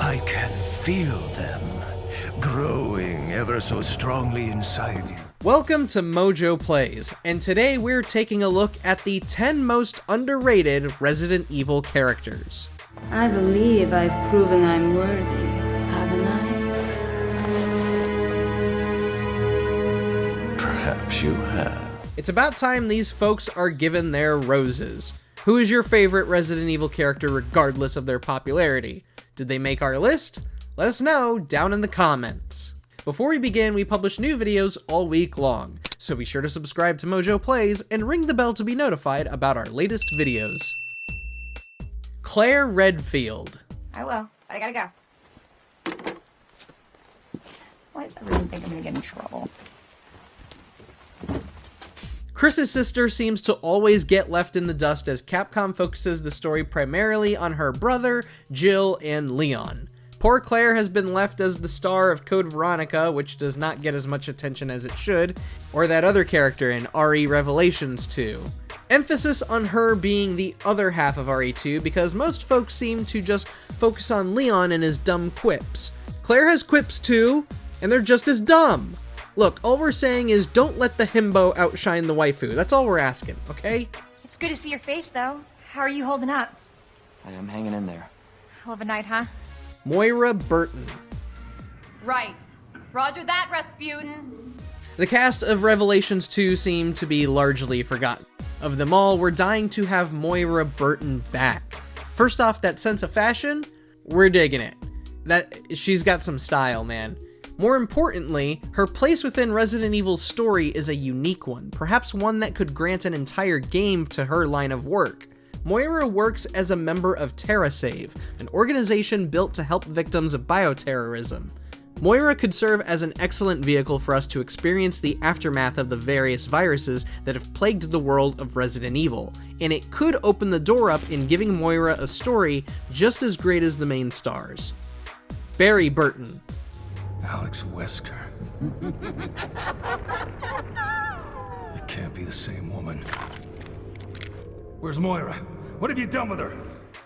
I can feel them growing ever so strongly inside you. Welcome to MojoPlays, and today we're taking a look at the 10 most underrated Resident Evil characters. I believe I've proven I'm worthy, haven't I? Perhaps you have. It's about time these folks are given their roses. Who is your favorite Resident Evil character regardless of their popularity? Did they make our list? Let us know down in the comments. Before we begin, we publish new videos all week long, so be sure to subscribe to MojoPlays and ring the bell to be notified about our latest videos. Claire Redfield. I will, but I gotta go. Why does everyone think I'm gonna get in trouble? Chris's sister seems to always get left in the dust as Capcom focuses the story primarily on her brother, Jill, and Leon. Poor Claire has been left as the star of Code Veronica, which does not get as much attention as it should, or that other character in RE Revelations 2. Emphasis on her being the other half of RE2 because most folks seem to just focus on Leon and his dumb quips. Claire has quips too, and they're just as dumb. Look, all we're saying is don't let the himbo outshine the waifu. That's all we're asking, okay? It's good to see your face, though. How are you holding up? I am hanging in there. Hell of a night, huh? Moira Burton. Right. Roger that, Rasputin. The cast of Revelations 2 seem to be largely forgotten. Of them all, we're dying to have Moira Burton back. First off, that sense of fashion, we're digging it. She's got some style, man. More importantly, her place within Resident Evil's story is a unique one, perhaps one that could grant an entire game to her line of work. Moira works as a member of TerraSave, an organization built to help victims of bioterrorism. Moira could serve as an excellent vehicle for us to experience the aftermath of the various viruses that have plagued the world of Resident Evil, and it could open the door up in giving Moira a story just as great as the main stars. Barry Burton. Alex Wesker. It can't be the same woman. Where's Moira? What have you done with her?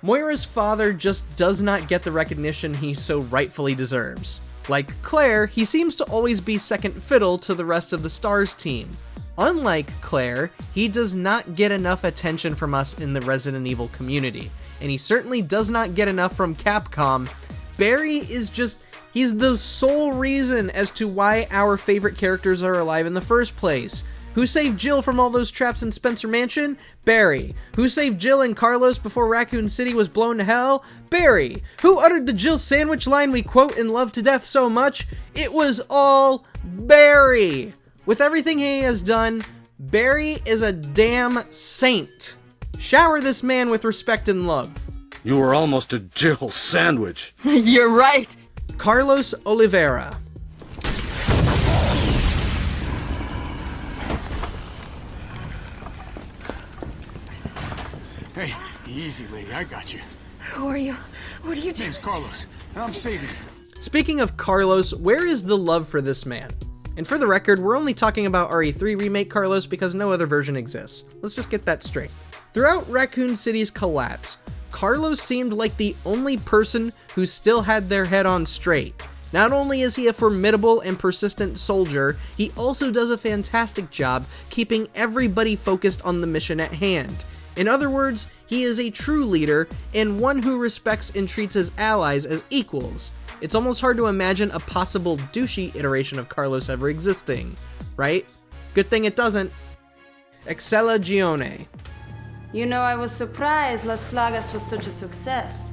Moira's father just does not get the recognition he so rightfully deserves. Like Claire, he seems to always be second fiddle to the rest of the STARS team. Unlike Claire, he does not get enough attention from us in the Resident Evil community, and he certainly does not get enough from Capcom. Barry is just... he's the sole reason as to why our favorite characters are alive in the first place. Who saved Jill from all those traps in Spencer Mansion? Barry. Who saved Jill and Carlos before Raccoon City was blown to hell? Barry. Who uttered the Jill sandwich line we quote and love to death so much? It was all Barry. With everything he has done, Barry is a damn saint. Shower this man with respect and love. You were almost a Jill sandwich. You're right. Carlos Oliveira. Hey, easy, lady. I got you. Who are you? What are you doing? Name's Carlos, and I'm saving you. Speaking of Carlos, where is the love for this man? And for the record, we're only talking about RE3 Remake Carlos because no other version exists. Let's just get that straight. Throughout Raccoon City's collapse, Carlos seemed like the only person who still had their head on straight. Not only is he a formidable and persistent soldier, he also does a fantastic job keeping everybody focused on the mission at hand. In other words, he is a true leader and one who respects and treats his allies as equals. It's almost hard to imagine a possible douchey iteration of Carlos ever existing, right? Good thing it doesn't. Excella Gione. You know, I was surprised Las Plagas was such a success.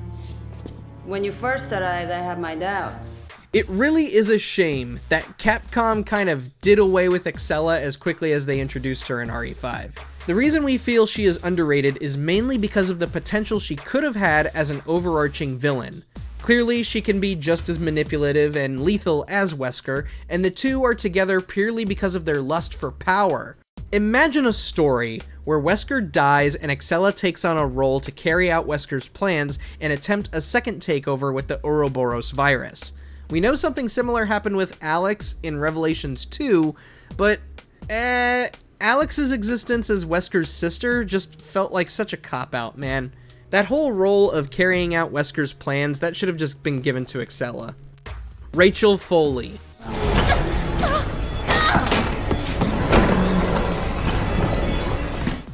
When you first arrived, I had my doubts. It really is a shame that Capcom kind of did away with Excella as quickly as they introduced her in RE5. The reason we feel she is underrated is mainly because of the potential she could have had as an overarching villain. Clearly, she can be just as manipulative and lethal as Wesker, and the two are together purely because of their lust for power. Imagine a story where Wesker dies and Excella takes on a role to carry out Wesker's plans and attempt a second takeover with the Ouroboros virus. We know something similar happened with Alex in Revelations 2, but Alex's existence as Wesker's sister just felt like such a cop-out, man. That whole role of carrying out Wesker's plans, that should have just been given to Excella. Rachel Foley.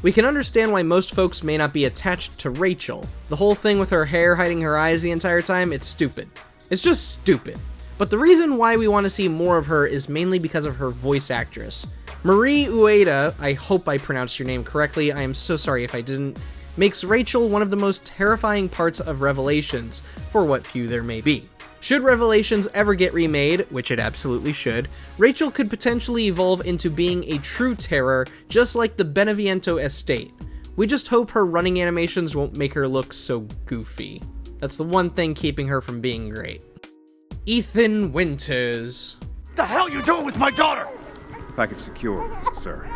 We can understand why most folks may not be attached to Rachel. The whole thing with her hair hiding her eyes the entire time, it's stupid. It's just stupid. But the reason why we want to see more of her is mainly because of her voice actress. Marie Ueda, I hope I pronounced your name correctly, I am so sorry if I didn't, makes Rachel one of the most terrifying parts of Revelations, for what few there may be. Should Revelations ever get remade, which it absolutely should, Rachel could potentially evolve into being a true terror, just like the Beneviento estate. We just hope her running animations won't make her look so goofy. That's the one thing keeping her from being great. Ethan Winters. The hell you doing with my daughter? Package secure, sir.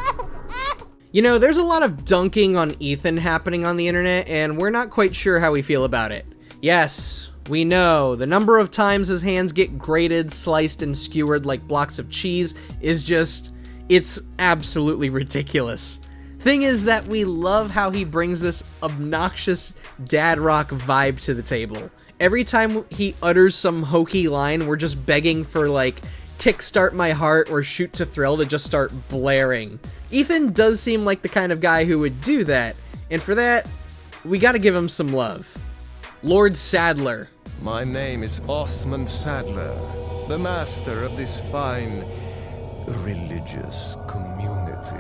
You know, there's a lot of dunking on Ethan happening on the internet, and we're not quite sure how we feel about it. Yes, we know, the number of times his hands get grated, sliced, and skewered like blocks of cheese is just, it's absolutely ridiculous. Thing is that we love how he brings this obnoxious dad rock vibe to the table. Every time he utters some hokey line, we're just begging for like, Kickstart My Heart or Shoot to Thrill to just start blaring. Ethan does seem like the kind of guy who would do that, and for that, we gotta give him some love. Lord Sadler. My name is Osmond Sadler, the master of this fine religious community.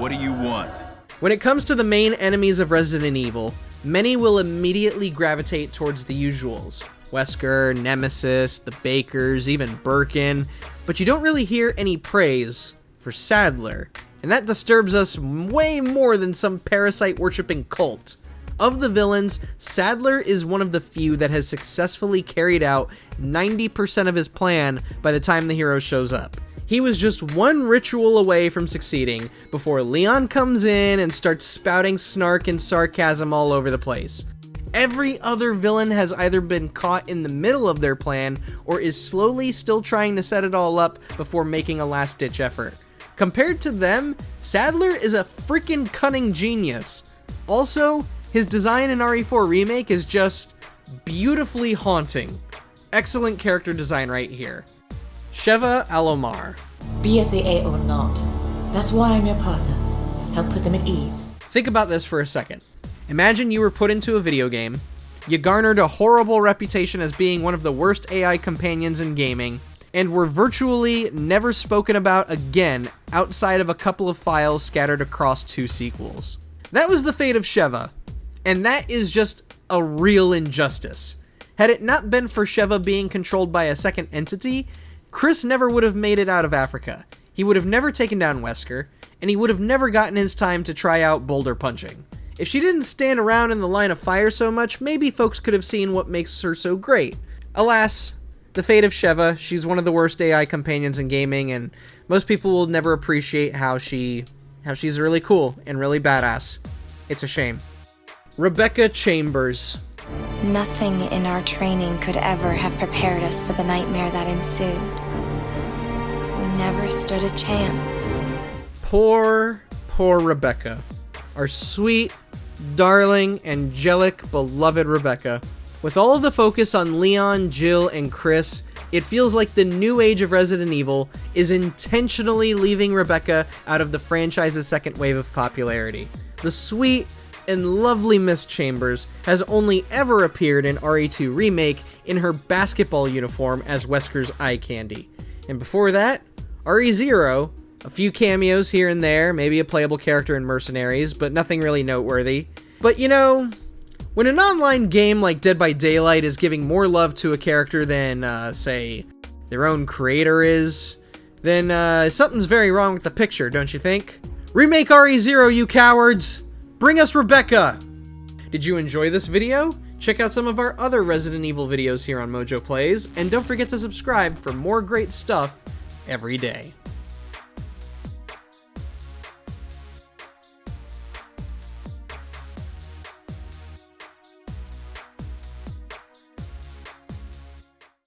What do you want? When it comes to the main enemies of Resident Evil, many will immediately gravitate towards the usuals. Wesker, Nemesis, the Bakers, even Burton, but you don't really hear any praise for Sadler, and that disturbs us way more than some parasite-worshipping cult. Of the villains, Sadler is one of the few that has successfully carried out 90% of his plan by the time the hero shows up. He was just one ritual away from succeeding before Leon comes in and starts spouting snark and sarcasm all over the place. Every other villain has either been caught in the middle of their plan or is slowly still trying to set it all up before making a last-ditch effort. Compared to them, Sadler is a freaking cunning genius. Also, his design in RE4 Remake is just beautifully haunting. Excellent character design right here. Sheva Alomar. BSAA or not, that's why I'm your partner. Help put them at ease. Think about this for a second. Imagine you were put into a video game, you garnered a horrible reputation as being one of the worst AI companions in gaming, and were virtually never spoken about again outside of a couple of files scattered across 2 sequels. That was the fate of Sheva, and that is just a real injustice. Had it not been for Sheva being controlled by a second entity, Chris never would have made it out of Africa. He would have never taken down Wesker, and he would have never gotten his time to try out boulder punching. If she didn't stand around in the line of fire so much, maybe folks could have seen what makes her so great. Alas, the fate of Sheva, she's one of the worst AI companions in gaming, and most people will never appreciate how she's really cool and really badass. It's a shame. Rebecca Chambers. Nothing in our training could ever have prepared us for the nightmare that ensued. We never stood a chance. Poor Rebecca. Our sweet, darling, angelic, beloved Rebecca. With all of the focus on Leon, Jill, and Chris, it feels like the new age of Resident Evil is intentionally leaving Rebecca out of the franchise's second wave of popularity. The sweet and lovely Miss Chambers has only ever appeared in RE2 Remake in her basketball uniform as Wesker's eye candy. And before that, RE0, a few cameos here and there, maybe a playable character in Mercenaries, but nothing really noteworthy. But you know, when an online game like Dead by Daylight is giving more love to a character than, say, their own creator is, then something's very wrong with the picture, don't you think? Remake RE0, you cowards! Bring us Rebecca! Did you enjoy this video? Check out some of our other Resident Evil videos here on MojoPlays, and don't forget to subscribe for more great stuff every day.